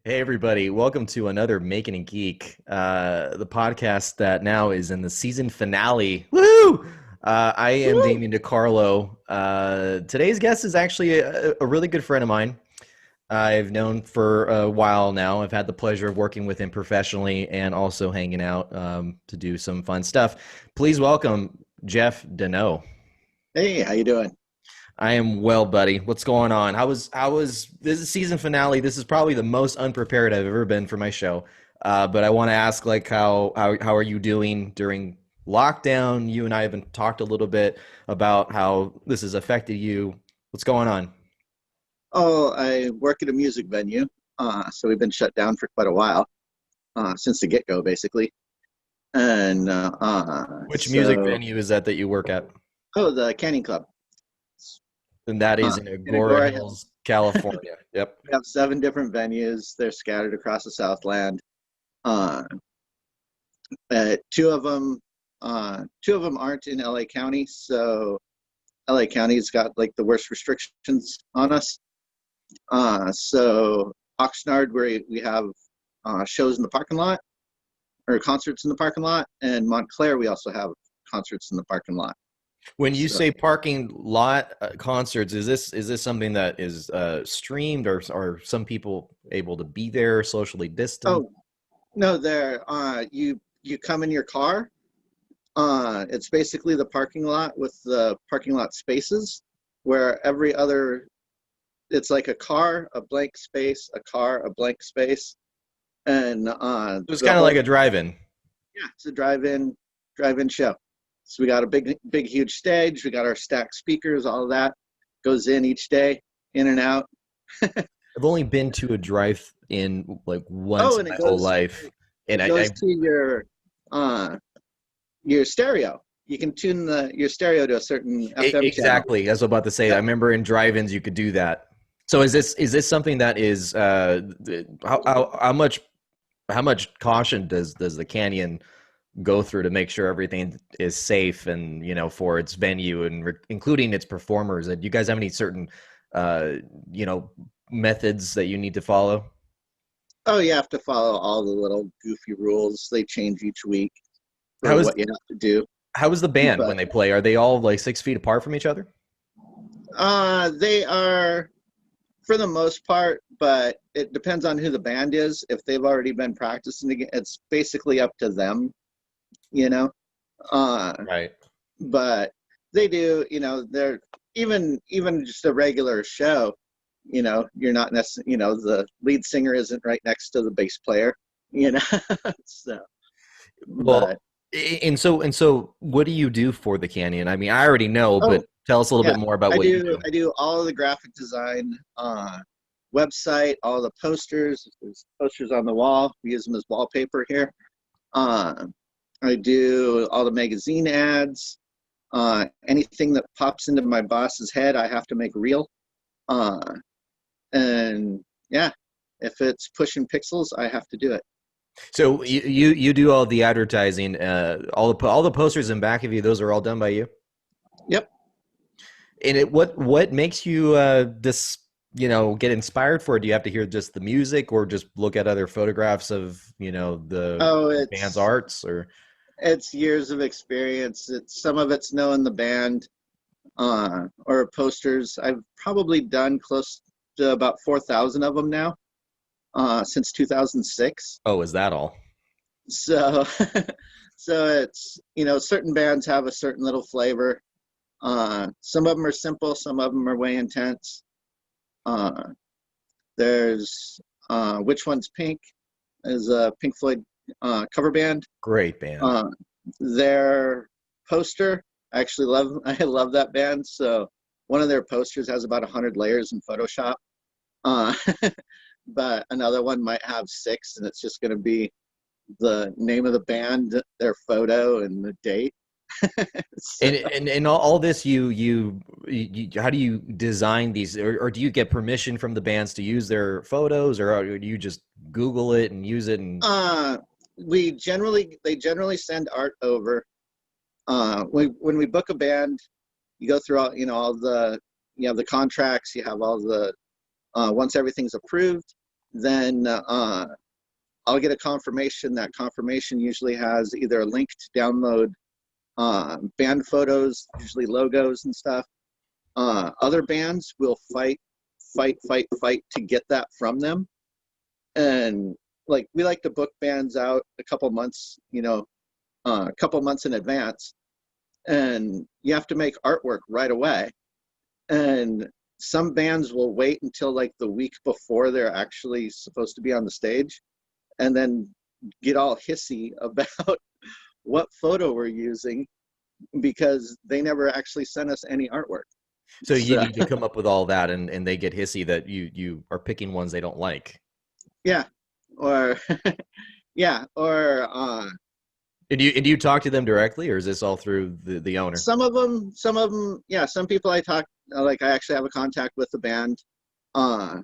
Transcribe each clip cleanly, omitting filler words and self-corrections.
Hey everybody, welcome to another Making a Geek, the podcast that now is in the season finale. Woo! I am Woo! Damien DiCarlo. Today's guest is actually a really good friend of mine. I've known for a while now. I've had the pleasure of working with him professionally and also hanging out to do some fun stuff. Please welcome Jeff Denowh. Hey, how you doing? I am well, buddy. What's going on? How was this is season finale? This is probably the most unprepared I've ever been for my show. But I want to ask like how are you doing during lockdown? You and I have been talked a little bit about how this has affected you. What's going on? Oh, I work at a music venue, so we've been shut down for quite a while, since the get-go, basically. And Which music venue is that you work at? the Canning Club, And that is in in Agora Agora Hills. Hills, California. Yep. We have 7 different venues. They're scattered across the Southland. Uh, two of them aren't in LA County, so LA County's got like the worst restrictions on us. So Oxnard, where we have shows in the parking lot or concerts in the parking lot, and Montclair, we also have concerts in the parking lot. When you So, say parking lot concerts, is this something that is streamed, or are some people able to be there socially distant? oh no, there, you come in your car. It's basically the parking lot with the parking lot spaces, where every other, it's like a car, a blank space, a car, a blank space, and It was the kind of like whole, a drive-in. yeah, it's a drive-in show. So we got a big, huge stage. We got our stacked speakers. All of that goes in each day, in and out. I've only been to a drive-in like once Oh, in and my whole life, and it I goes to uh your stereo. You can tune your stereo to a certain FM channel. exactly. I was about to say. I Yep. remember in drive-ins you could do that. So is this something that is how much caution does the canyon go through to make sure everything is safe and for its venue and including its performers? And do you guys have any certain uh you know methods that you need to follow? Oh, you have to follow all the little goofy rules. They change each week how for is what you have to do. how is the band But when they play? Are they all like 6 feet apart from each other? they are for the most part, but it depends on who the band is. If they've already been practicing again, it's basically up to them, you know. Uh, Right. but they do, they're even just a regular show. You're not necessarily, the lead singer isn't right next to the bass player, you know. So, Well, but and so what do you do for the canyon? I mean, I already know, oh but tell us a little yeah, bit more about I what you do. do. I do all of the graphic design, website, all the posters. There's posters on the wall. We use them as wallpaper here. Uh, I do all the magazine ads. Anything that pops into my boss's head, I have to make real. Uh, and yeah, if it's pushing pixels, I have to do it. So you do all the advertising, all the posters in back of you. Those are all done by you. Yep. And what makes you this get inspired for it? Do you have to hear just the music, or just look at other photographs of the Oh, band's arts? Or it's years of experience. It's some of it's knowing the band, or posters. I've probably done close to about 4,000 of them now, since 2006. oh, is that all? So, so it's, certain bands have a certain little flavor. Some of them are simple, some of them are way intense. Uh, there's Which One's Pink is a Pink Floyd cover band. Great band. Uh, their poster, I actually love. I love that band. So one of their posters has about 100 layers in Photoshop. Uh, but another one might have six, and it's just going to be the name of the band, their photo, and the date. So, And all this, how do you design these, or do you get permission from the bands to use their photos, or do you just Google it and use it? And uh, they generally send art over. When we book a band, you go through all, all the, you have the contracts, you have all the, once everything's approved, then I'll get a confirmation. That confirmation usually has either a link to download band photos, usually logos and stuff. Other bands will fight to get that from them. And like we like to book bands out a couple months, a couple months in advance, and you have to make artwork right away. And some bands will wait until like the week before they're actually supposed to be on the stage, and then get all hissy about what photo we're using because they never actually sent us any artwork. So you So need to come up with all that, and they get hissy that you are picking ones they don't like. yeah, or yeah, or And do you talk to them directly, or is this all through the owner? some of them, yeah. Some people I talk, like I actually have a contact with the band. Uh,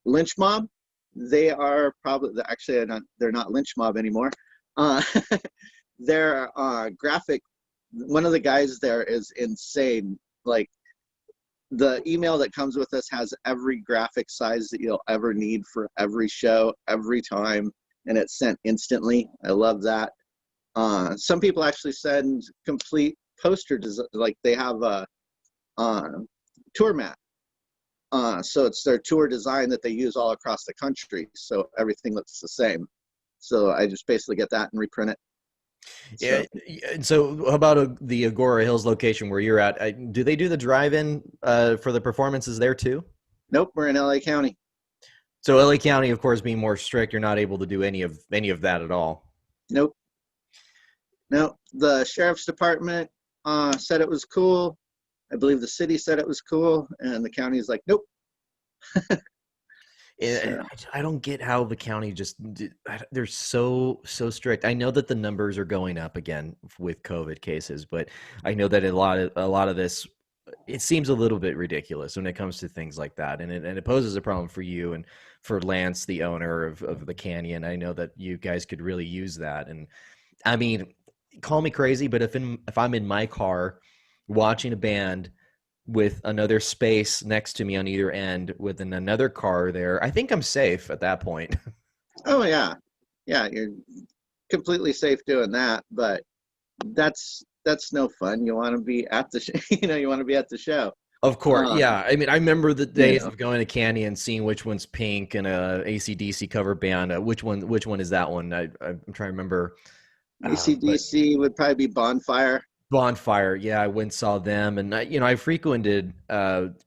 Lynch Mob, they are probably actually they're not Lynch Mob anymore. Uh, their graphic, one of the guys there is insane. Like the email that comes with us has every graphic size that you'll ever need for every show, every time, and it's sent instantly. I love that. Some people actually send complete poster design, like they have a tour mat. So it's their tour design that they use all across the country. So everything looks the same. So I just basically get that and reprint it. Yeah. So So how about the Agora Hills location where you're at? Do they do the drive-in for the performances there too? nope, we're in LA County. So LA County, of course, being more strict, you're not able to do any of that at all. Nope, nope. The sheriff's department said it was cool. I believe the city said it was cool, and the county's like, nope. And So I don't get how the county they're so strict. I know that the numbers are going up again with COVID cases, but I know that a lot of this, it seems a little bit ridiculous when it comes to things like that, and it poses a problem for you and for Lance, the owner of the Canyon. I know that you guys could really use that, and I mean, call me crazy, but if I'm in my car watching a band with another space next to me on either end with another car there, I think I'm safe at that point. oh yeah, yeah, you're completely safe doing that, but that's no fun. You want to be at the you want to be at the show. Of course, Uh, yeah. I mean, I remember the you days know, of going to Canyon, seeing which one's Pink and a AC/DC cover band. Which one is that one? I'm trying to remember. But ACDC would probably be Bonfire. Bonfire, yeah, I went and saw them, and I frequented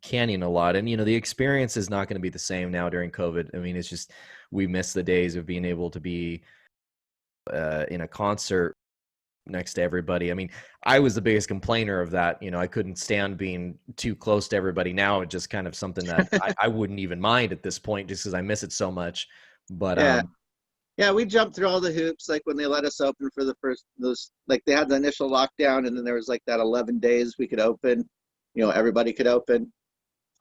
Canyon a lot, and the experience is not going to be the same now during COVID. I mean, it's just we miss the days of being able to be in a concert next to everybody. I mean, I was the biggest complainer of that. I couldn't stand being too close to everybody. Now it's just kind of something that I wouldn't even mind at this point, just because I miss it so much. But Yeah, yeah, we jumped through all the hoops. Like when they let us open for the first those, like they had the initial lockdown, and then there was like that 11 days we could open. Everybody could open.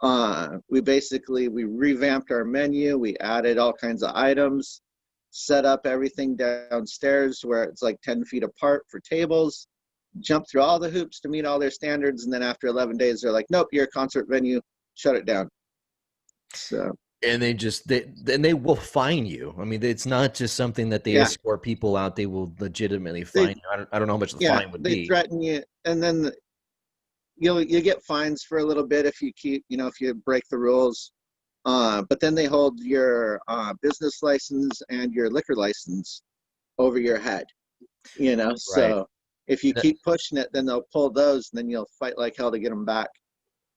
We revamped our menu. We added all kinds of items, set up everything downstairs where it's like 10 feet apart for tables. Jumped through all the hoops to meet all their standards, and then after 11 days, they're like, "Nope, you're a concert venue. Shut it down." So and they will fine you. I mean, it's not just something that they yeah, escort people out. They will legitimately they fine you. I don't know how much the yeah fine would they be. threaten you, and then you get fines for a little bit if you if you break the rules. But then they hold your business license and your liquor license over your head. Right. So if you keep pushing it, then they'll pull those, and then you'll fight like hell to get them back.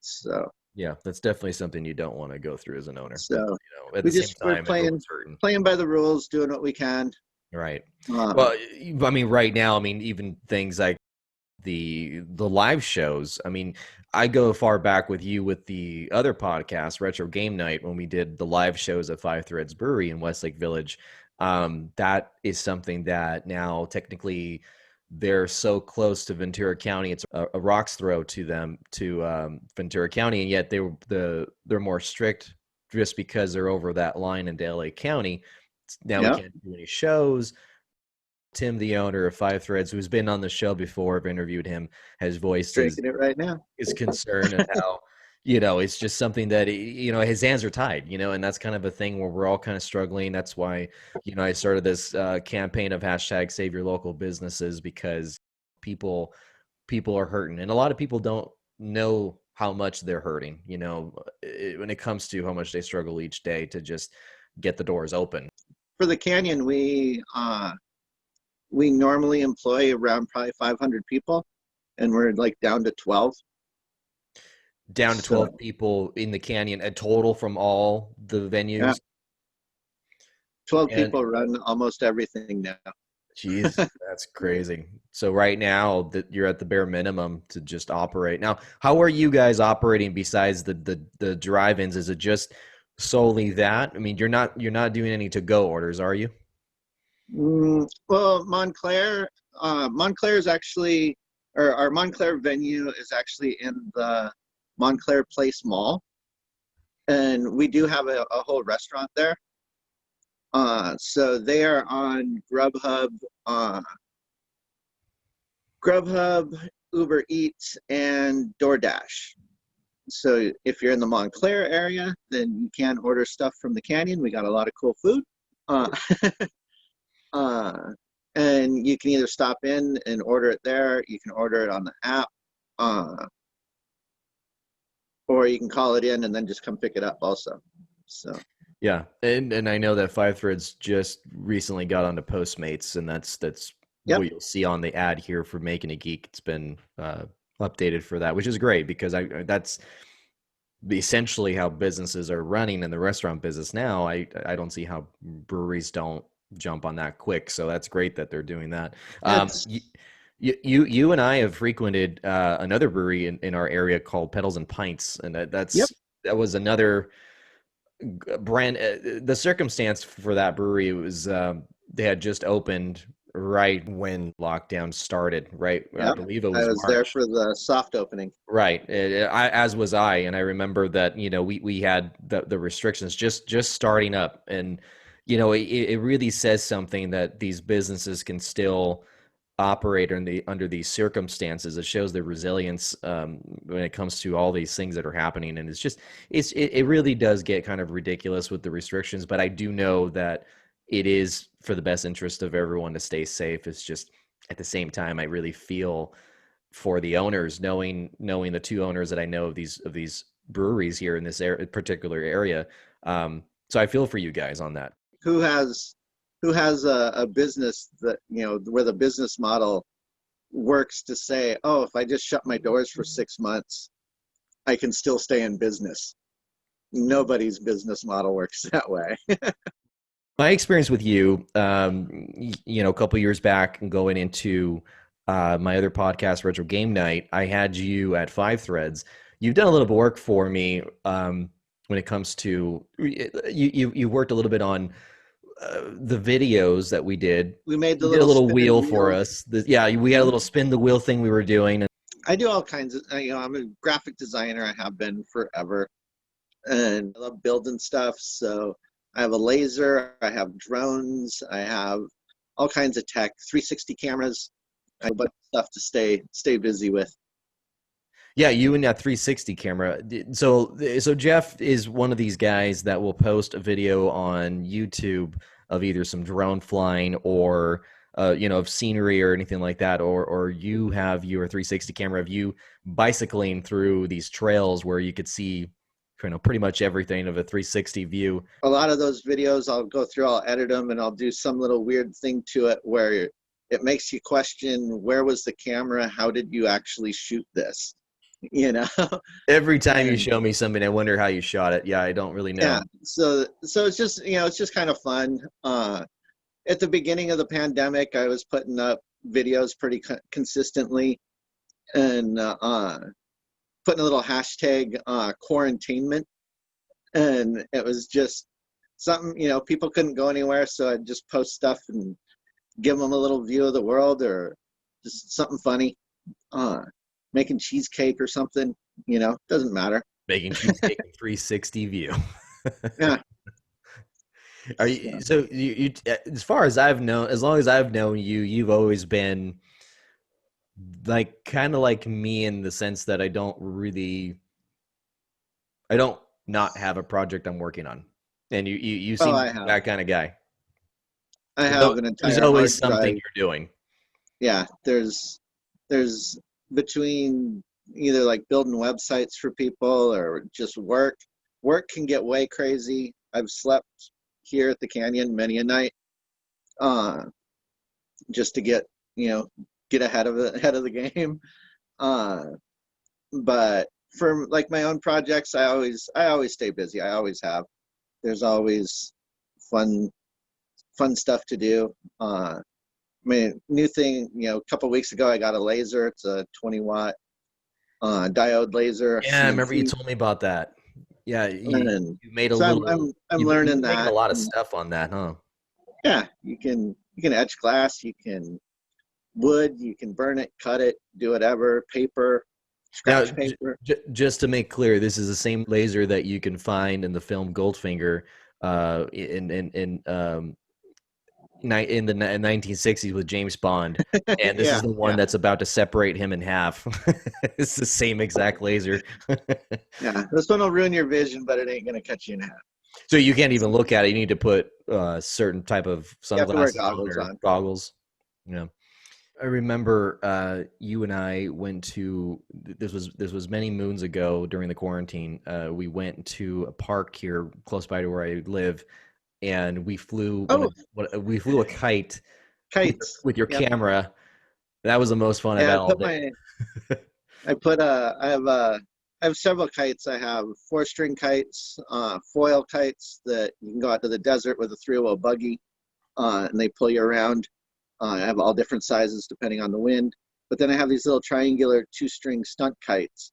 So Yeah, that's definitely something you don't want to go through as an owner. But so at the same we're time, everyone's hurting. playing by the rules, doing what we can. Right. Uh, Well, I mean, right now, I mean, even things like the live shows. I mean, I go far back with you with the other podcast, Retro Game Night, when we did the live shows at Five Threads Brewery in Westlake Village. That is something that now technically they're so close to Ventura County. It's a rock's throw to them to Ventura County, and yet they're more strict just because they're over that line into LA County. Now we yeah, can't do any shows. Tim, the owner of Five Threads, who's been on the show before, I've interviewed him, has voiced his drinking it right now. his concern of how it's just something that his hands are tied, and that's kind of a thing where we're all kind of struggling. That's why, I started this campaign of hashtag Save Your Local Businesses, because people people are hurting, and a lot of people don't know how much they're hurting. When it comes to how much they struggle each day to just get the doors open. For the canyon, we normally employ around probably 500 people, and we're like down to 12. Down to So 12 people in the canyon, a total from all the yeah, venues. 12 And people run almost everything now. geez, that's crazy. So right now that you're at the bare minimum to just operate. Now, how are you guys operating besides the drive-ins? Is it just solely that? I mean, you're not doing any to-go orders, are you? Well, Montclair is actually, or our Montclair venue is actually in the Montclair Place Mall, and we do have a whole restaurant there. So they are on uh, Grubhub, Uber Eats, and DoorDash. So if you're in the Montclair area, then you can order stuff from the canyon. We got a lot of cool food. Uh, uh, and you can either stop in and order it there, you can order it on the app, uh, or you can call it in and then just come pick it up also. So, Yeah, and I know that Five Threads just recently got onto Postmates, and that's yep, what you'll see on the ad here for Making a Geek. It's been updated for that, which is great because that's essentially how businesses are running in the restaurant business now. I don't see how breweries don't jump on that quick. So that's great that they're doing that. it's, You and I have frequented another brewery in our area called Pedals and Pints, and yep, that was another brand. The circumstance for that brewery was they had just opened right when lockdown started. Right, I yep. believe it I was was there March. for the soft opening. Right. As was I, and I remember that we had the restrictions just starting up, and it really says something that these businesses can still operate under these circumstances. It shows their resilience when it comes to all these things that are happening, and it really does get kind of ridiculous with the restrictions. But I do know that it is for the best interest of everyone to stay safe. It's just at the same time, I really feel for the owners, knowing the two owners that I know of these breweries here in this particular area. So I feel for you guys on that. Who has who has a business that, where the business model works to say, oh, if I just shut my doors for 6 months, I can still stay in business. Nobody's business model works that way. My experience with you, a couple years back and going into my other podcast, Retro Game Night, I had you at Five Threads. You've done a little bit of work for me when it comes to you worked a little bit on the videos that we did. We made the You did a little little spinning wheel for wheel. us. Yeah, we had a Mhm. little spin the wheel thing we were doing. I do all kinds of, I'm a graphic designer. I have been forever, and I love building stuff. So I have a laser, I have drones, I have all kinds of tech, 360 cameras, I have a bunch of stuff to stay busy with. Yeah, you and that 360 camera. So Jeff is one of these guys that will post a video on YouTube of either some drone flying or of scenery or anything like that, or you have your 360 camera of you bicycling through these trails where you could see pretty much everything of a 360 view. A lot of those videos I'll go through, I'll edit them, and I'll do some little weird thing to it where it makes you question, where was the camera? How did you actually shoot this? You know? Every time you And show me something, I wonder how you shot it. Yeah, I don't really yeah, know. so it's just kind of fun. At the beginning of the pandemic, I was putting up videos pretty consistently, and putting a little hashtag quarantinement, and it was just something, people couldn't go anywhere, so I'd just post stuff and give them a little view of the world, or just something funny, uh making cheesecake or something, doesn't matter. Making cheesecake in 360 view. Yeah, Are so, you so you as far as I've known, as long as I've known you, you've always been like kind of like me in the sense that I don't really I don't not have a project I'm working on. And you Oh, seem I have. that kind of guy. I have an There's entire always hard something drive. you're doing. Yeah, there's between either like building websites for people or just work. Work can get way crazy. I've slept here at the canyon many a night, uh, just to get you know get ahead of the game. Uh, but for like my own projects, I always stay busy. I always have. There's always fun fun stuff to do. I mean, new thing, a couple weeks ago, I got a laser. It's a 20-watt diode laser, Yeah, I remember you CNC, told me about that. Yeah, and you made a so little I'm learning you're making a that. lot of And stuff on that, huh? yeah, you can etch glass, you can wood, you can burn it, cut it, do whatever, paper, Now, scratch paper. just to make clear, this is the same laser that you can find in the film Goldfinger, in the 1960s with James Bond, and this is Yeah, the one yeah, that's about to separate him in half. It's the same exact laser. yeah. This one will ruin your vision, but it ain't gonna cut you in half. So you can't even look at it. You need to put certain type of You have to wear sunglasses on goggles or on. goggles. Yeah. I remember you and I went to this was many moons ago during the quarantine. We went to a park here close by to where I live, and we flew Oh, we flew a kite kites. with your Yep. camera. That was the most fun I've Yeah, had all day. I have several kites. I have four-string kites, foil kites that you can go out to the desert with a three-wheel buggy, and they pull you around. I have all different sizes depending on the wind. But then I have these little triangular two-string stunt kites,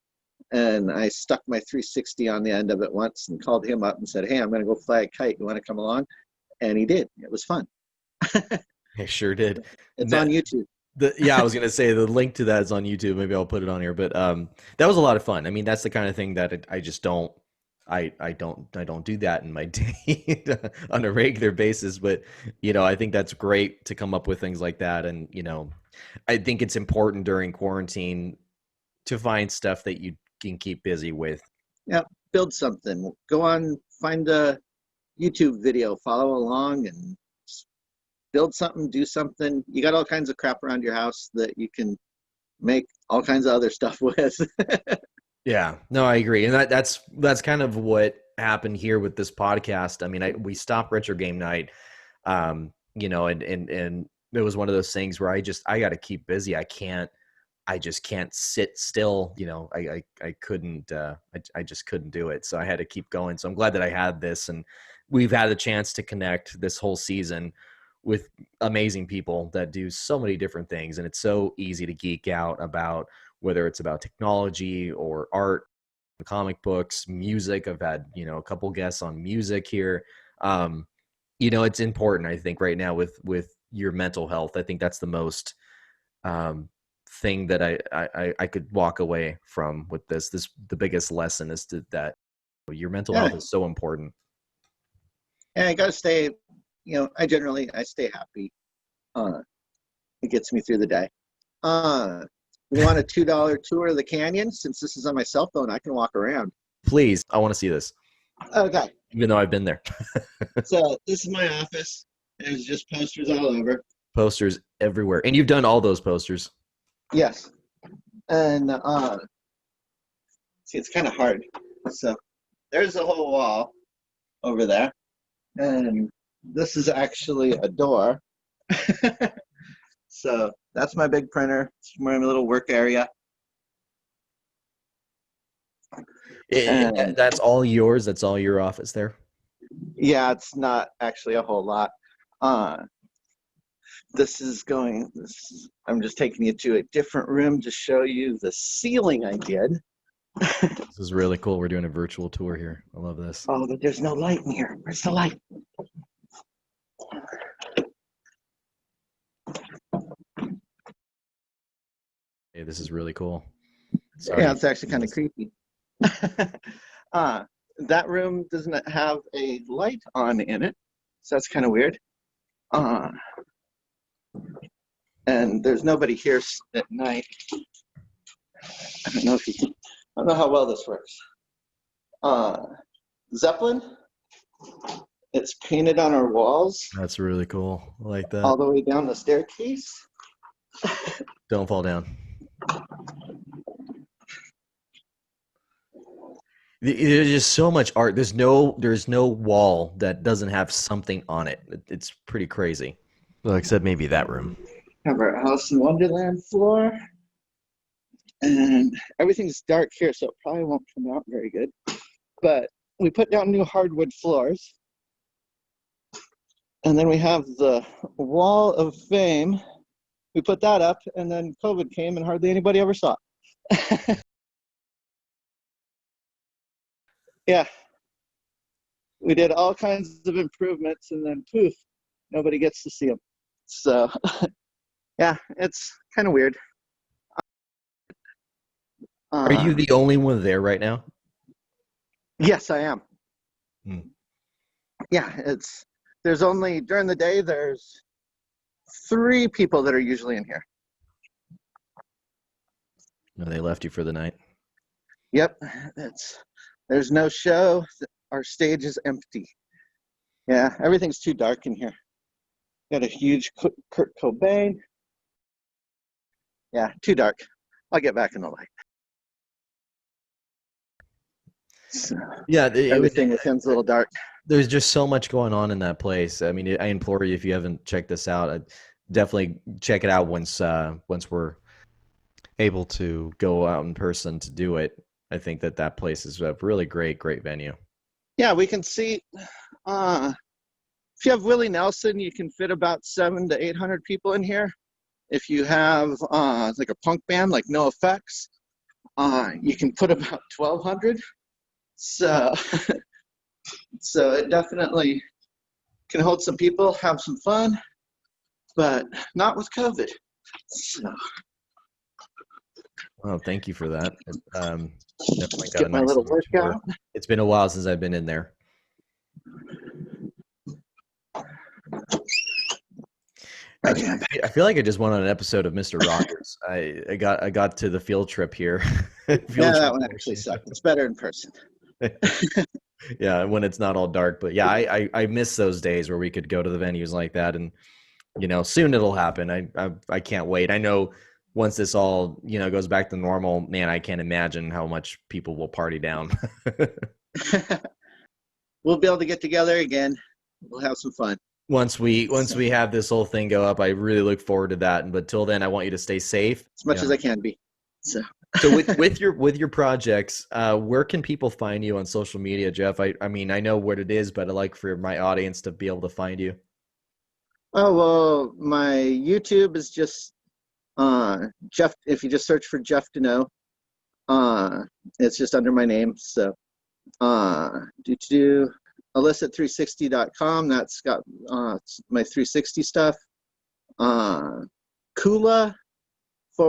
and I stuck my 360 on the end of it once and called him up and said, "Hey, I'm going to go fly a kite. You want to come along?" And he did. It was fun. I sure did. It's on YouTube. Yeah, I was gonna say the link to that is on YouTube. Maybe I'll put it on here. But that was a lot of fun. I mean, that's the kind of thing that I just don't. I don't do that in my day on a regular basis. But I think that's great to come up with things like that. And I think it's important during quarantine to find stuff that you can keep busy with. Yeah, build something. Go on, find a YouTube video, follow along, and build something, do something. You got all kinds of crap around your house that you can make all kinds of other stuff with. Yeah, no, I agree, and that's kind of what happened here with this podcast. I mean, we stopped retro game night, and it was one of those things where I got to keep busy. I just can't sit still. I couldn't. I just couldn't do it. So I had to keep going. So I'm glad that I had this, and we've had a chance to connect this whole season with amazing people that do so many different things, and it's so easy to geek out about whether it's about technology or art, comic books, music. I've had a couple guests on music here. Um, it's important. I think right now with your mental health. I think that's the most um, thing that I could walk away from with this. The biggest lesson is that your mental Yeah, health is so important. and I gotta stay. I stay happy. Uh, it gets me through the day. You want a $2 tour of the canyon? Since this is on my cell phone, I can walk around. Please, I want to see this, Okay, even though I've been there. so this is my office. There's just posters all over. Posters everywhere, and you've done all those posters. Yes, and see, it's kind of hard. So there's a whole wall over there, and this is actually a door. So that's my big printer. It's my little work area. And That's all yours. That's all your office there. yeah, it's not actually a whole lot. Uh, I'm just taking you to a different room to show you the ceiling I did. This is really cool. We're doing a virtual tour here. I love this. Oh, but there's no light in here. Where's the light? Hey, this is really cool. Sorry. Yeah, it's actually kind of creepy. uh, that room doesn't have a light on in it, so that's kind of weird. Uh, and there's nobody here at night. I don't know how well this works. uh, Zeppelin. It's painted on our walls That's really cool. I like that. all the way down the staircase. Don't fall down. There's just so much art. There's no wall that doesn't have something on it. It's pretty crazy. Well, except maybe that room. Have our Alice in Wonderland floor. And everything's dark here, so it probably won't come out very good. But we put down new hardwood floors. And then we have the Wall of Fame. We put that up, and then COVID came, and hardly anybody ever saw it. Yeah. We did all kinds of improvements, and then poof, nobody gets to see them. So, yeah, it's kind of weird. Are you the only one there right now? Yes, I am. Hmm. Yeah, there's only during the day there's 3 people that are usually in here. No, they left you for the night. Yep, there's no show. Our stage is empty. Yeah, everything's too dark in here. Got a huge Kurt Cobain. Yeah, too dark. I'll get back in the light. So, Yeah, everything with him's a little dark. There's just so much going on in that place. I mean, I implore you, if you haven't checked this out, definitely check it out once we're able to go out in person to do it. I think that place is a really great venue. Yeah, we can see. If you have Willie Nelson, you can fit about 700 to 800 people in here. If you have like a punk band like No Effects, you can put about 1,200. So, so it definitely can hold some people, have some fun, but not with COVID. So, well, thank you for that. Definitely got a get my nice little tour. workout. It's been a while since I've been in there. I feel like I just went on an episode of Mr. Rogers. I got to the field trip here. Yeah, that one actually sucked. It's better in person. Yeah, when it's not all dark. But yeah, I miss those days where we could go to the venues like that, and soon it'll happen. I can't wait. I know once this all goes back to normal, man, I can't imagine how much people will party down. We'll be able to get together again. We'll have some fun. Once we have this whole thing go up, I really look forward to that. But till then, I want you to stay safe as much as I can be. So with your projects, where can people find you on social media, Jeff? I mean, I know what it is, but I'd like for my audience to be able to find you. Oh, well, my YouTube is just Jeff. If you just search for Jeff Denowh, it's just under my name. So illicit360.com. That's got my 360 stuff. Kula /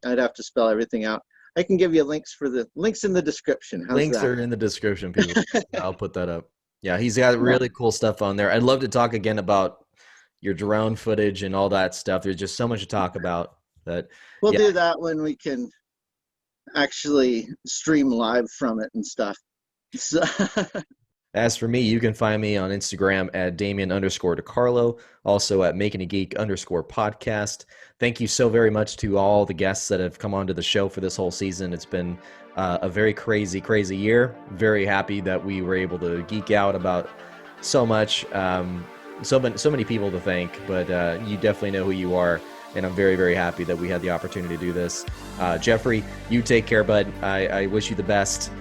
I'd have to spell everything out. I can give you links in the description. How's Links that? are in the description, people. I'll put that up. Yeah, he's got really cool stuff on there. I'd love to talk again about your drone footage and all that stuff. There's just so much to talk about. That we'll do that when we can actually stream live from it and stuff. So as for me, you can find me on Instagram at Damien_DeCarlo, also at MakingAGeek_podcast. Thank you so very much to all the guests that have come onto the show for this whole season. It's been a very crazy year. Very happy that we were able to geek out about so much. So many people to thank, but you definitely know who you are. And I'm very, very happy that we had the opportunity to do this. Jeffrey, you take care, bud. I wish you the best.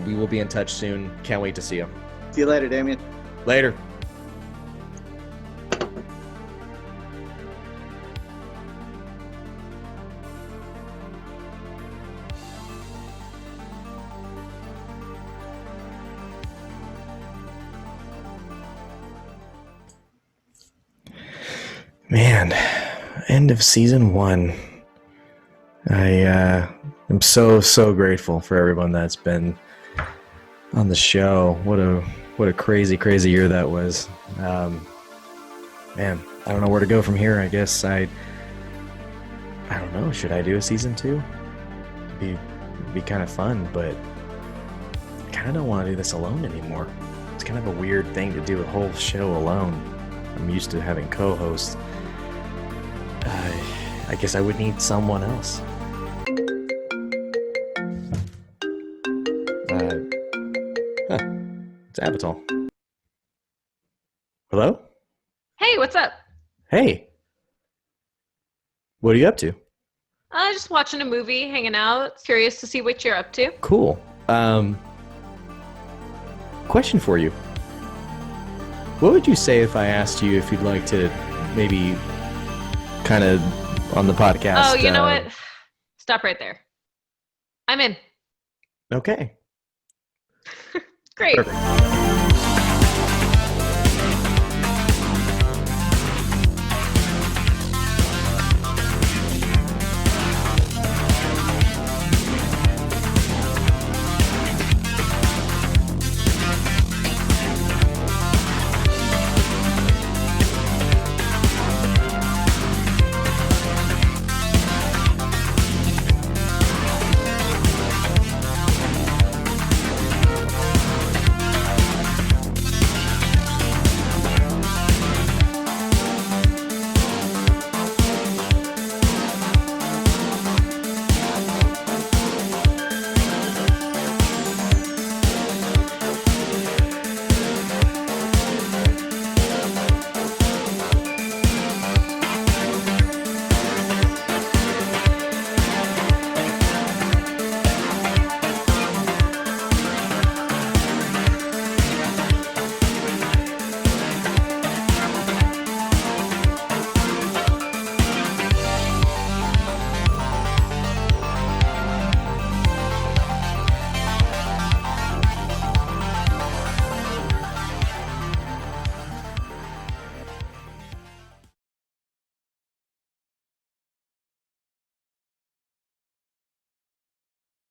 We will be in touch soon. Can't wait to see you. See you later, Damien. Later. Man, end of season 1. I am so grateful for everyone that's been on the show. What a crazy year that was. Man, I don't know where to go from here. I guess I don't know. Should I do a season 2? It'd be kind of fun, but kind of don't want to do this alone anymore. It's kind of a weird thing to do a whole show alone. I'm used to having co-hosts. I guess I would need someone else. It's Avatar. Hello? Hey, what's up? Hey, what are you up to? Just watching a movie, hanging out. Curious to see what you're up to. Cool. Question for you. What would you say if I asked you if you'd like to maybe kind of on the podcast? Oh, you know what? Stop right there. I'm in. Okay. Great. Perfect.